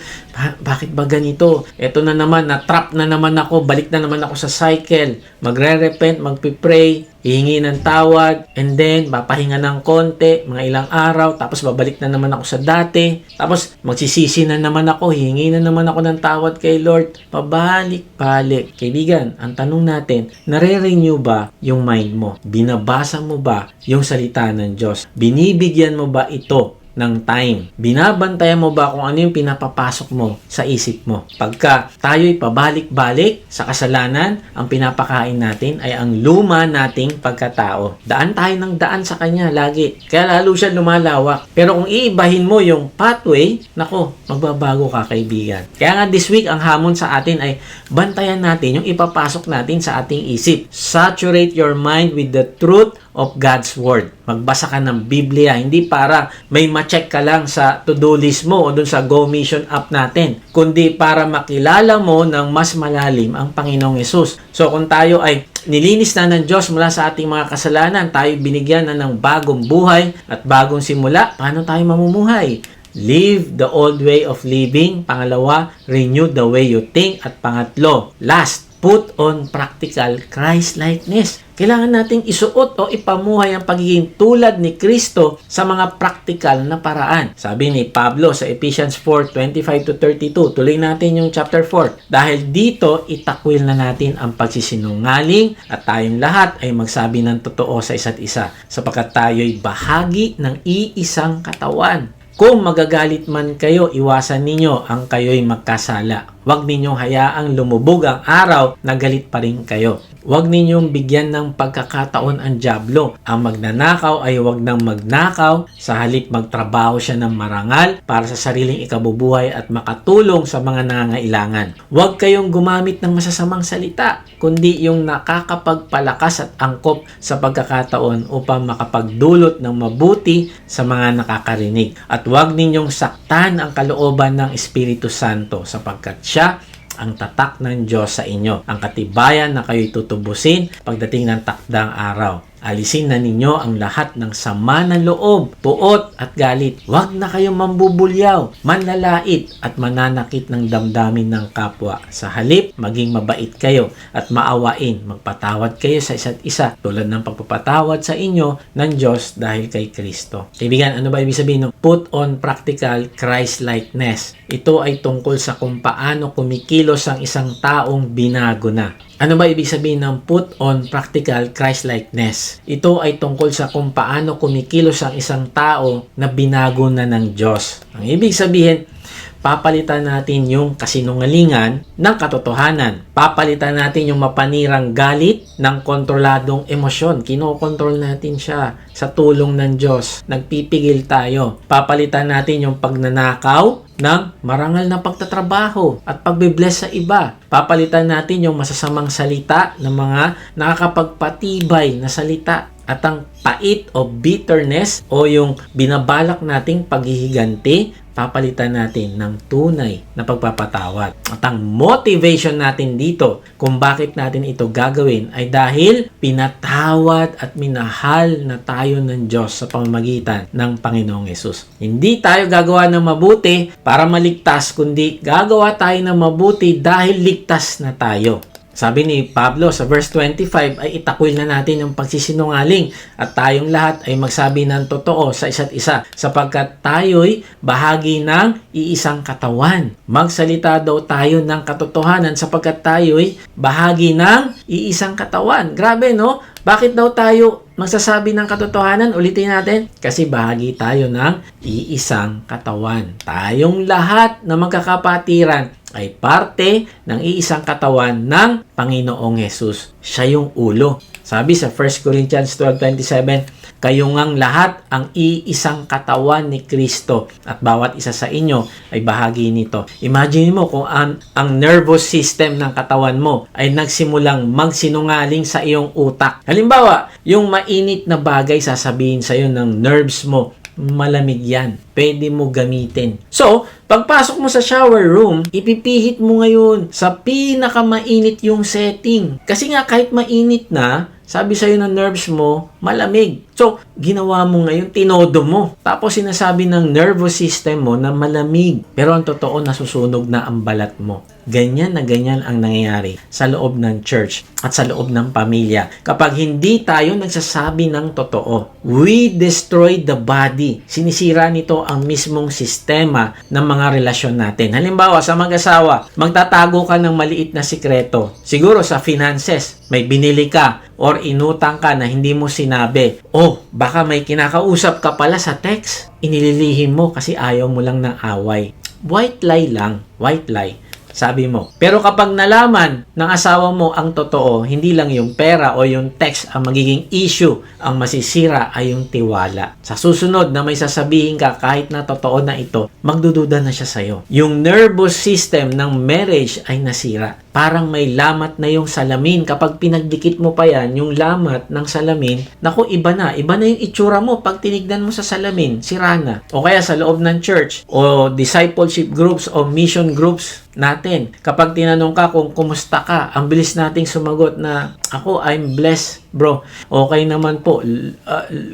bakit ba ganito? Eto na naman, na-trap na naman ako, balik na naman ako sa cycle. Magre-repent, magpipray, hihingi ng tawad, and then papahinga ng konti, mga ilang araw, tapos babalik na naman ako sa dati, tapos magsisisi na naman ako, hihingi na naman ako ng tawad kay Lord. Pabalik-balik. Kaibigan, ang tanong natin, nare-renew ba yung mind mo? Binabasa mo ba yung salita ng Diyos? Binibigyan mo ba ito ng time? Binabantayan mo ba kung ano yung pinapapasok mo sa isip mo? Pagka tayo'y pabalik-balik sa kasalanan, ang pinapakain natin ay ang luma nating pagkatao. Daan tayo ng daan sa Kanya lagi. Kaya lalo siya lumalawak. Pero kung iibahin mo yung pathway, nako, magbabago ka, kaibigan. Kaya nga this week, ang hamon sa atin ay bantayan natin yung ipapasok natin sa ating isip. Saturate your mind with the truth of God's Word. Magbasa ka ng Biblia, hindi para may ma-check ka lang sa to-do list mo o dun sa Go Mission app natin, kundi para makilala mo ng mas malalim ang Panginoong Hesus. So kung tayo ay nilinis na ng Diyos mula sa ating mga kasalanan, tayo binigyan na ng bagong buhay at bagong simula, paano tayo mamumuhay? Leave the old way of living. Pangalawa, renew the way you think. At pangatlo, last, put on practical Christ-likeness. Kailangan nating isuot o ipamuhay ang pagiging tulad ni Kristo sa mga practical na paraan. Sabi ni Pablo sa Ephesians 4:25-32, tuloy natin yung chapter 4. Dahil dito, itakwil na natin ang pagsisinungaling at tayong lahat ay magsabi ng totoo sa isa't isa sapagkat tayo'y bahagi ng iisang katawan. Kung magagalit man kayo, iwasan ninyo ang kayo'y magkasala. Huwag ninyong hayaang lumubog ang araw na galit pa rin kayo. Huwag ninyong bigyan ng pagkakataon ang dyablo. Ang magnanakaw ay huwag nang magnakaw, sa halip magtrabaho siya ng marangal para sa sariling ikabubuhay at makatulong sa mga nangangailangan. Huwag kayong gumamit ng masasamang salita, kundi yung nakakapagpalakas at angkop sa pagkakataon upang makapagdulot ng mabuti sa mga nakakarinig. At huwag ninyong saktan ang kalooban ng Espiritu Santo sapagkat siya ang tatak ng Diyos sa inyo, ang katibayan na kayo'y tutubusin pagdating ng takdang araw. Alisin na ninyo ang lahat ng sama ng loob, puot at galit. Huwag na kayong mambubulyaw, manlalait at mananakit ng damdamin ng kapwa. Sa halip, maging mabait kayo at maawain. Magpatawad kayo sa isa't isa tulad ng pagpapatawad sa inyo ng Diyos dahil kay Kristo. Kaibigan, ano ba ibig sabihin ng put on practical Christ-likeness? Ito ay tungkol sa kung paano kumikilos ang isang taong binago na. Ano ba ibig sabihin ng put on practical Christ-likeness? Ito ay tungkol sa kung paano kumikilos ang isang tao na binago na ng Diyos. Ang ibig sabihin, papalitan natin yung kasinungalingan ng katotohanan. Papalitan natin yung mapanirang galit ng kontroladong emosyon. Kinokontrol natin siya sa tulong ng Diyos. Nagpipigil tayo. Papalitan natin yung pagnanakaw ng marangal na pagtatrabaho at pagbibless sa iba. Papalitan natin yung masasamang salita ng mga nakakapagpatibay na salita. At ang pait o bitterness o yung binabalak nating paghihiganti, papalitan natin ng tunay na pagpapatawad. At ang motivation natin dito kung bakit natin ito gagawin ay dahil pinatawad at minahal na tayo ng Diyos sa pamamagitan ng Panginoong Yesus. Hindi tayo gagawa ng mabuti para maligtas, kundi gagawa tayo ng mabuti dahil ligtas na tayo. Sabi ni Pablo sa verse 25 ay itakwil na natin yung pagsisinungaling at tayong lahat ay magsabi ng totoo sa isa't isa sapagkat tayo'y bahagi ng iisang katawan. Magsalita daw tayo ng katotohanan sapagkat tayo'y bahagi ng iisang katawan. Grabe, no? Bakit daw tayo magsasabi ng katotohanan? Ulitin natin. Kasi bahagi tayo ng iisang katawan. Tayong lahat na magkakapatiran ay parte ng iisang katawan ng Panginoong Yesus. Siya yung ulo. Sabi sa 1 Corinthians 12:27, kayo ngang lahat ang iisang katawan ni Kristo at bawat isa sa inyo ay bahagi nito. Imagine mo kung ang nervous system ng katawan mo ay nagsimulang magsinungaling sa iyong utak. Halimbawa, yung mainit na bagay sasabihin sa iyo ng nerves mo, malamig yan. Pwede mo gamitin. So, pagpasok mo sa shower room, ipipihit mo ngayon sa pinakamainit yung setting. Kasi nga kahit mainit na, sabi sa'yo ng nerves mo, malamig. So, ginawa mo ngayon, tinodo mo. Tapos sinasabi ng nervous system mo na malamig. Pero ang totoo, nasusunog na ang balat mo. Ganyan na ganyan ang nangyayari sa loob ng church at sa loob ng pamilya. Kapag hindi tayo nagsasabi ng totoo, we destroy the body. Sinisira nito ang mismong sistema ng mga relasyon natin. Halimbawa, sa mag-asawa, magtatago ka ng maliit na sikreto. Siguro sa finances, may binili ka or inutang ka na hindi mo sinabi. O, baka may kinakausap ka pala sa text. Inililihim mo kasi ayaw mo lang ng away. White lie lang. White lie. Sabi mo. Pero kapag nalaman ng asawa mo ang totoo, hindi lang yung pera o yung text ang magiging issue, ang masisira ay yung tiwala. Sa susunod na may sasabihin ka kahit na totoo na ito, magdududa na siya sa'yo. Yung nervous system ng marriage ay nasira. Parang may lamat na yung salamin. Kapag pinagdikit mo pa yan, yung lamat ng salamin, naku, iba na. Iba na yung itsura mo pag tinignan mo sa salamin. Sira na. O kaya sa loob ng church, o discipleship groups, o mission groups natin. Kapag tinanong ka kung kumusta ka, ang bilis nating sumagot na, ako, I'm blessed, bro. Okay naman po.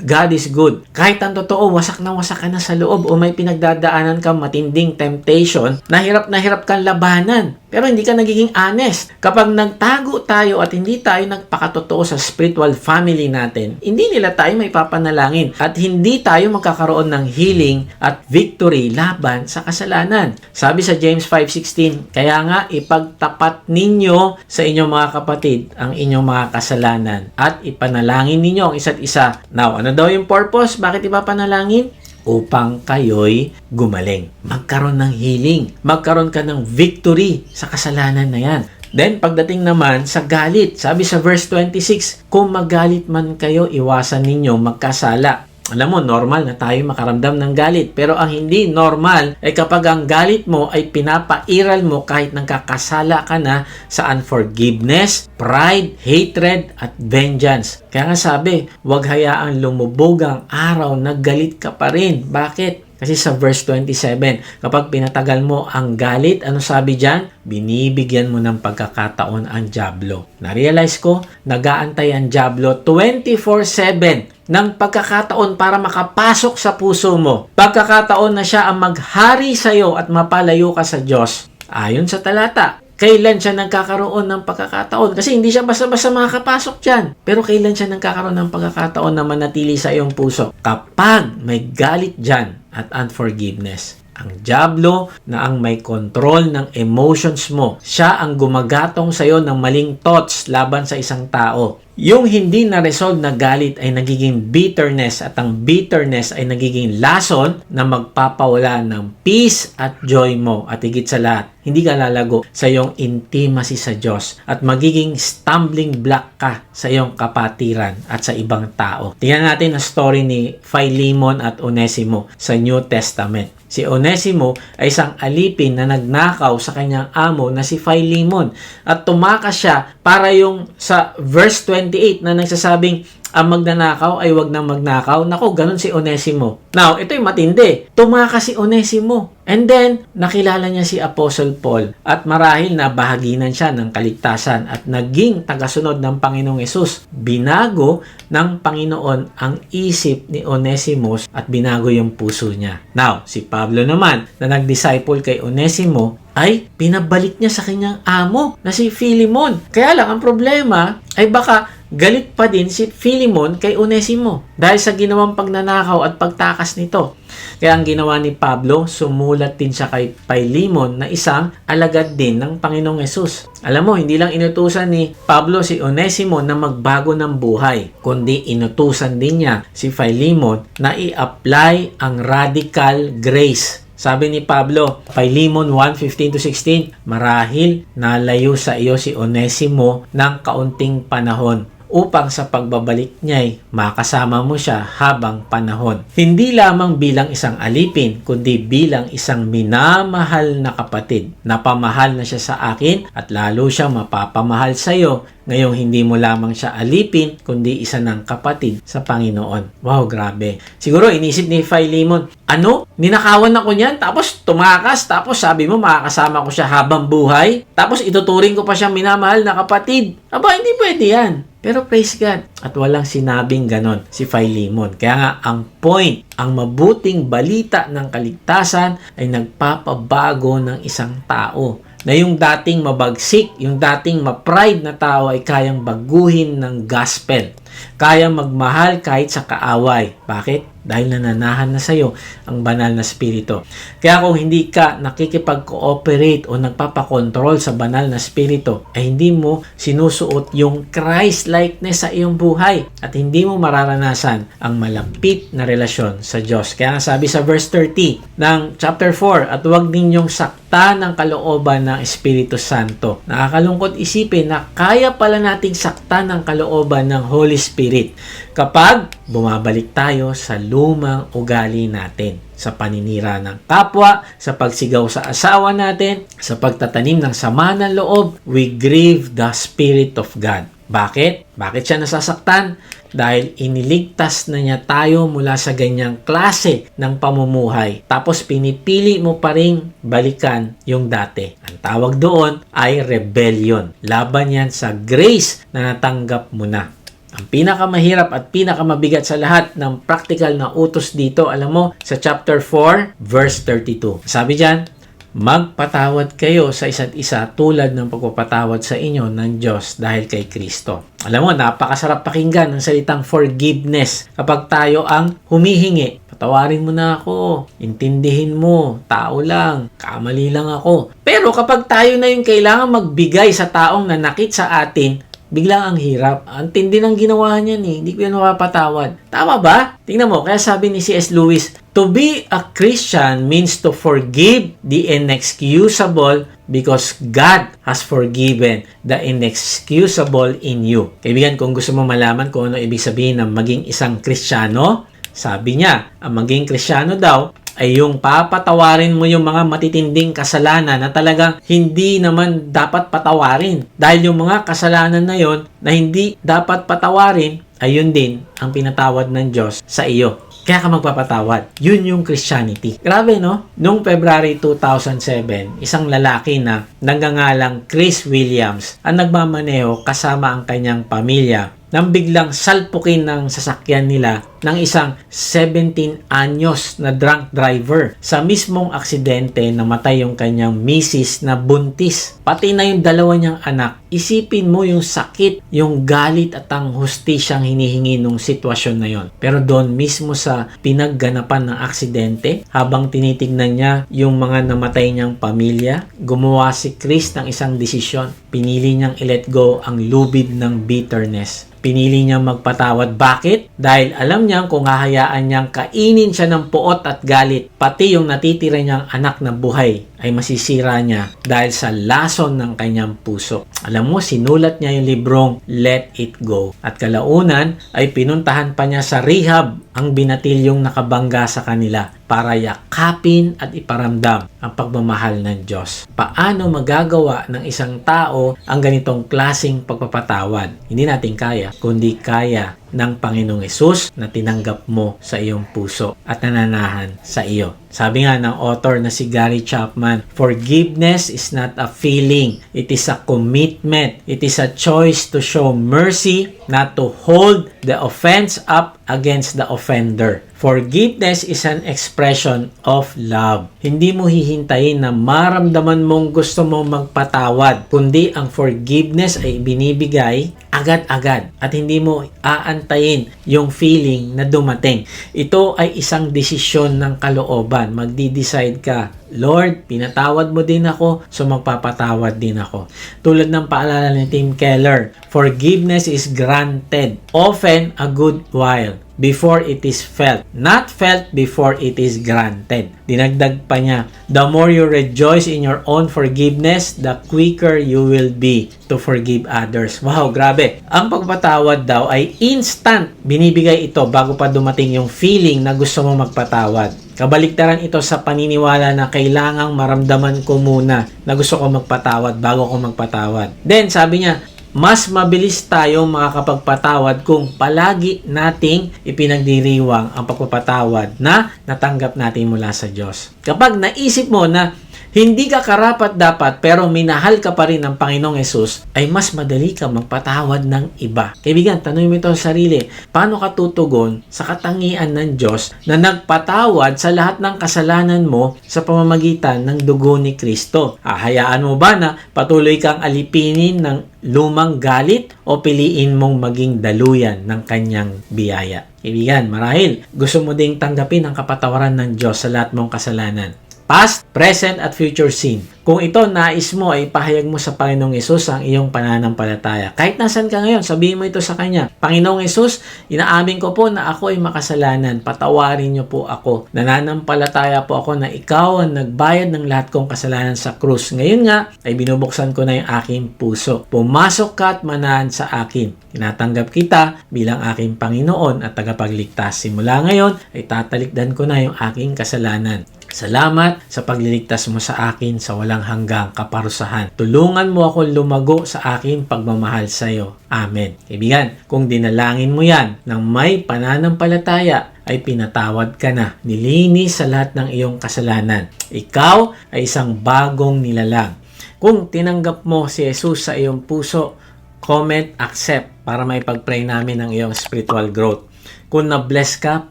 God is good. Kahit ang totoo, wasak ka na sa loob o may pinagdadaanan kang matinding temptation, na hirap kang labanan. Pero hindi ka nagiging honest. Kapag nagtago tayo at hindi tayo nagpakatotoo sa spiritual family natin, hindi nila tayo may papanalangin at hindi tayo magkakaroon ng healing at victory laban sa kasalanan. Sabi sa James 5:16, kaya nga ipagtapat ninyo sa inyong mga kapatid ang inyong mga kasalanan at ipanalangin ninyo ang isa't isa. Now, ano daw yung purpose? Bakit ipapanalangin? Upang kayo'y gumaling. Magkaroon ng healing. Magkaroon ka ng victory sa kasalanan na yan. Then, pagdating naman sa galit, sabi sa verse 26, kung magalit man kayo, iwasan ninyo magkasala. Alam mo, normal na tayo makaramdam ng galit. Pero ang hindi normal ay kapag ang galit mo ay pinapairal mo kahit nagkakasala ka na sa unforgiveness, pride, hatred, at vengeance. Kaya nga sabi, huwag hayaang lumubog ang araw na galit ka pa rin. Bakit? Kasi sa verse 27, kapag pinatagal mo ang galit, ano sabi dyan? Binibigyan mo ng pagkakataon ang dyablo. Na-realize ko, nag-aantay ang dyablo 24/7 ng pagkakataon para makapasok sa puso mo. Pagkakataon na siya ang maghari sa iyo at mapalayo ka sa Diyos. Ayon sa talata, kailan siya nagkakaroon ng pagkakataon? Kasi hindi siya basta-basta makakapasok dyan. Pero kailan siya nagkakaroon ng pagkakataon na manatili sa iyong puso? Kapag may galit dyan at unforgiveness. Ang dyablo na ang may control ng emotions mo. Siya ang gumagatong sa iyo ng maling thoughts laban sa isang tao. Yung hindi na-resolve na galit ay nagiging bitterness at ang bitterness ay nagiging lason na magpapawala ng peace at joy mo. At higit sa lahat, hindi ka lalago sa iyong intimacy sa Diyos at magiging stumbling block ka sa iyong kapatiran at sa ibang tao. Tingnan natin ang story ni Philemon at Onesimo sa New Testament. Si Onesimo ay isang alipin na nagnakaw sa kanyang amo na si Philemon at tumakas siya para yung sa verse 28 na nagsasabing ang magnanakaw ay wag nang magnakaw. Nako, ganun si Onesimo. Now, ito'y matindi. Tumakas si Onesimo. And then, nakilala niya si Apostle Paul at marahil na bahaginan siya ng kaligtasan at naging tagasunod ng Panginoong Yesus. Binago ng Panginoon ang isip ni Onesimus at binago yung puso niya. Now, si Pablo naman na nag-disciple kay Onesimo ay pinabalik niya sa kanyang amo na si Philemon. Kaya lang, ang problema ay baka galit pa din si Philemon kay Onesimo dahil sa ginawang pagnanakaw at pagtakas nito. Kaya ang ginawa ni Pablo, sumulat din siya kay Philemon na isang alagad din ng Panginoong Yesus. Alam mo, hindi lang inutusan ni Pablo si Onesimo na magbago ng buhay, kundi inutusan din niya si Philemon na i-apply ang radical grace. Sabi ni Pablo, Philemon 1:15-16, marahil nalayo sa iyo si Onesimo ng kaunting panahon upang sa pagbabalik niya'y makasama mo siya habang panahon. Hindi lamang bilang isang alipin, kundi bilang isang minamahal na kapatid. Napamahal na siya sa akin at lalo siyang mapapamahal sa iyo. Ngayong hindi mo lamang siya alipin, kundi isa ng kapatid sa Panginoon. Wow, grabe. Siguro inisip ni Philemon, ano? Ninakawan ako niyan, tapos tumakas, tapos sabi mo makakasama ko siya habang buhay, tapos ituturing ko pa siyang minamahal na kapatid. Aba, hindi pwede yan. Pero praise God, at walang sinabing ganon si Philemon. Kaya nga, ang point, ang mabuting balita ng kaligtasan ay nagpapabago ng isang tao. Na yung dating mabagsik, yung dating ma-pride na tao ay kayang baguhin ng gospel. Kayang magmahal kahit sa kaaway. Bakit? Dahil nananahan na sa iyo ang banal na spirito. Kaya kung hindi ka nakikipag-cooperate o nagpapakontrol sa banal na spirito, ay hindi mo sinusuot yung Christ-likeness sa iyong buhay at hindi mo mararanasan ang malapit na relasyon sa Diyos. Kaya sabi sa verse 30 ng chapter 4, at huwag ninyong saktan ng kalooban ng Espiritu Santo. Nakakalungkot isipin na kaya pala nating saktan ng kalooban ng Holy Spirit kapag bumabalik tayo sa lumang ugali natin, sa paninira ng kapwa, sa pagsigaw sa asawa natin, sa pagtatanim ng sama ng loob, we grieve the Spirit of God. Bakit? Bakit siya nasasaktan? Dahil iniligtas na niya tayo mula sa ganyang klase ng pamumuhay. Tapos pinipili mo pa rin balikan yung dati. Ang tawag doon ay rebellion. Laban yan sa grace na natanggap mo na. Ang pinakamahirap at pinakamabigat sa lahat ng practical na utos dito, alam mo, sa chapter 4, verse 32. Sabi dyan, magpatawad kayo sa isa't isa tulad ng pagpapatawad sa inyo ng Diyos dahil kay Kristo. Alam mo, napakasarap pakinggan ng salitang forgiveness kapag tayo ang humihingi. Patawarin mo na ako, intindihin mo, tao lang, kamali lang ako. Pero kapag tayo na yung kailangan magbigay sa taong nanakit sa atin, biglang ang hirap. Ang tindi ng ginawa niyan eh. Hindi ko yan mapapatawad. Tama ba? Tingnan mo, kaya sabi ni C.S. Lewis, to be a Christian means to forgive the inexcusable because God has forgiven the inexcusable in you. Kaibigan, kung gusto mo malaman kung ano ibig sabihin ng maging isang Kristiyano, sabi niya, ang maging Kristiyano daw ay yung papatawarin mo yung mga matitinding kasalanan na talagang hindi naman dapat patawarin. Dahil yung mga kasalanan na yon na hindi dapat patawarin, ayun din ang pinatawad ng Diyos sa iyo. Kaya ka magpapatawad. Yun yung Christianity. Grabe, no? Noong February 2007, isang lalaki na nagngangalang Chris Williams ang nagmamaneho kasama ang kanyang pamilya nang biglang salpukin ng sasakyan nila ng isang 17 anyos na drunk driver. Sa mismong aksidente, namatay yung kanyang misis na buntis. Pati na yung dalawa niyang anak. Isipin mo yung sakit, yung galit at ang hustisyang hinihingi nung sitwasyon na yon. Pero doon mismo sa pinagganapan ng aksidente, habang tinitignan niya yung mga namatay niyang pamilya, gumawa si Chris ng isang desisyon. Pinili niyang i-let go ang lubid ng bitterness. Pinili niyang magpatawad. Bakit? Dahil alam niyang kung hahayaan niyang kainin siya ng puot at galit, pati yung natitira niyang anak na buhay ay masisira niya dahil sa lason ng kanyang puso. Alam mo, sinulat niya yung librong Let It Go. At kalaunan ay pinuntahan pa niya sa rehab ang binatilyong nakabangga sa kanila para yakapin at iparamdam ang pagmamahal ng Diyos. Paano magagawa ng isang tao ang ganitong klaseng pagpapatawad? Hindi natin kaya, kundi kaya ng Panginoong Hesus na tinanggap mo sa iyong puso at nananahan sa iyo. Sabi nga ng author na si Gary Chapman, forgiveness is not a feeling. It is a commitment. It is a choice to show mercy, not to hold the offense up against the offender. Forgiveness is an expression of love. Hindi mo hihintayin na maramdaman mong gusto mo magpatawad, kundi ang forgiveness ay binibigay agad-agad at hindi mo aantayin yung feeling na dumating. Ito ay isang desisyon ng kalooban. Magdi-decide ka, Lord, pinatawad mo din ako, so magpapatawad din ako. Tulad ng paalala ni Tim Keller, forgiveness is granted, often a good while, before it is felt, not felt before it is granted. Dinagdag pa niya, the more you rejoice in your own forgiveness, the quicker you will be to forgive others. Wow, grabe. Ang pagpatawad daw ay instant. Binibigay ito bago pa dumating yung feeling na gusto mo magpatawad. Kabaliktaran ito sa paniniwala na kailangang maramdaman ko muna na gusto ko magpatawad bago ko magpatawad. Then, sabi niya, mas mabilis tayong makakapagpatawad kung palagi nating ipinagdiriwang ang pagpapatawad na natanggap natin mula sa Diyos. Kapag naisip mo na hindi ka karapat-dapat pero minahal ka pa rin ng Panginoong Hesus, ay mas madali ka magpatawad ng iba. Kaibigan, tanongin mo ito sa sarili, paano ka tutugon sa katangian ng Diyos na nagpatawad sa lahat ng kasalanan mo sa pamamagitan ng dugo ni Kristo? Hayaan mo ba na patuloy kang alipinin ng lumang galit o piliin mong maging daluyan ng kanyang biyaya? Kaibigan, marahil gusto mo ding tanggapin ang kapatawaran ng Diyos sa lahat mong kasalanan. Past, present, at future sin. Kung ito nais mo ay ipahayag mo sa Panginoong Hesus ang iyong pananampalataya. Kahit nasan ka ngayon, sabihin mo ito sa Kanya. Panginoong Hesus, inaamin ko po na ako ay makasalanan. Patawarin niyo po ako. Nananampalataya po ako na ikaw ang nagbayad ng lahat kong kasalanan sa krus. Ngayon nga, ay binubuksan ko na yung aking puso. Pumasok ka at manahan sa akin. Tinatanggap kita bilang aking Panginoon at tagapagligtas. Simula ngayon, ay tatalikdan ko na yung aking kasalanan. Salamat sa pagliligtas mo sa akin sa walang hanggang kaparusahan. Tulungan mo ako lumago sa aking pagmamahal sa iyo. Amen. Kaibigan, kung dinalangin mo yan ng may pananampalataya, ay pinatawad ka na. Nilinis sa lahat ng iyong kasalanan. Ikaw ay isang bagong nilalang. Kung tinanggap mo si Jesus sa iyong puso, comment, accept para may pag-pray namin ang iyong spiritual growth. Kung na-bless ka,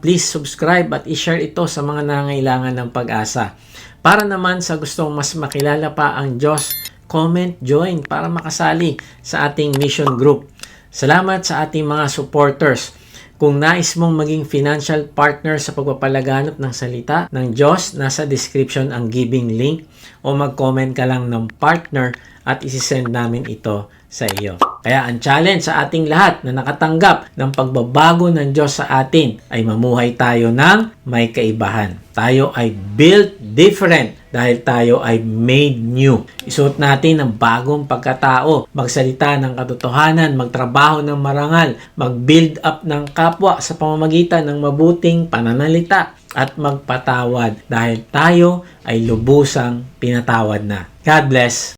please subscribe at i-share ito sa mga nangangailangan ng pag-asa. Para naman sa gustong mas makilala pa ang Diyos, comment, join para makasali sa ating mission group. Salamat sa ating mga supporters. Kung nais mong maging financial partner sa pagpapalaganap ng salita ng Diyos, nasa description ang giving link o mag-comment ka lang ng partner at isisend namin ito sa iyo. Kaya ang challenge sa ating lahat na nakatanggap ng pagbabago ng Diyos sa atin ay mamuhay tayo ng may kaibahan. Tayo ay built different dahil tayo ay made new. Isuot natin ang bagong pagkatao, magsalita ng katotohanan, magtrabaho ng marangal, mag-build up ng kapwa sa pamamagitan ng mabuting pananalita at magpatawad dahil tayo ay lubusang pinatawad na. God bless!